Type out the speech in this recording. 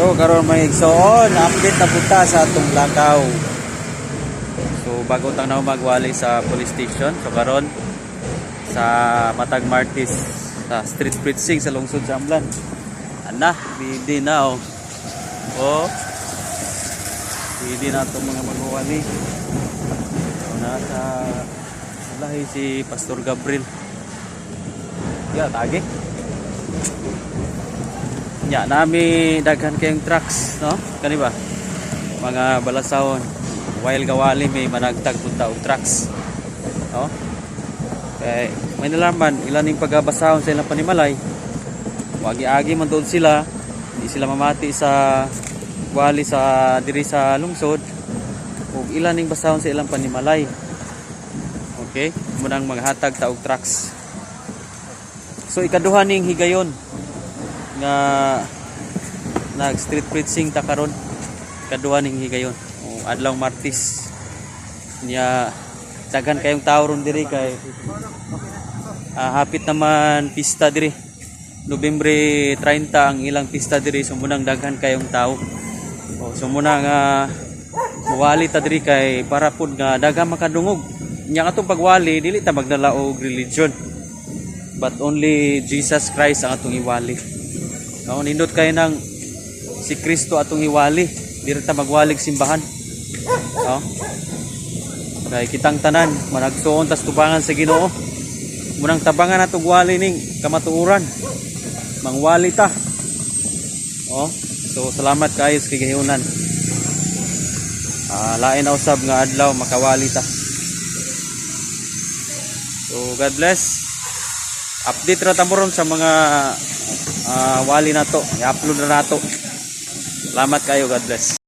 So karon may igsoon, update na punta sa atong Lakaw. So bago tang na magwali sa police station. So karon sa Matag Martis sa street preaching sa lungsod sa Amlan. Ana, bidi na oh. Oh. Bidi na itong mga magwali. So nasa lahi si Pastor Gabriel. Ya, tagi. Ya, nami daghan kayong trucks, no? Kani ba? Mga balasahon. While gawali may managtag punta og trucks. No? Kay may nalaman ilan ning pagabasahon sa ilang panimalay. Wagi-agi man doon sila, di sila mamati sa wali sa diri sa lungsod. Ug ilan ning basahon sa ilang panimalay. Okay? Munang maghatag ta og trucks. So ikaduha ning higayon nga nag street preaching ta karon, kaduha ning higayon adlaw Martis niya daghan kayong tao ron diri kay hapit naman pista diri Nobyembre 30 ang ilang pista diri, so munang daghan kayong tao. So munang muwali ta diri kay para pud nga daghan makadungog nya atong pagwali dili ta magdala og religion, but only Jesus Christ ang atong iwali. No, nindot kayo ng si Kristo atong iwali, diri ta magwalig simbahan. No? Kay kitang tanan managsuon tas tubangan sa Ginoo. Munang tabangan atong wali ning kamatuoran. Mangwali ta. Oh, so salamat kayo sa kigahiunan. Lain na usab nga adlaw makawali ta. So God bless. Update ra ta mo ron sa mga wali na to, i-upload na nato. Salamat kayo, God bless.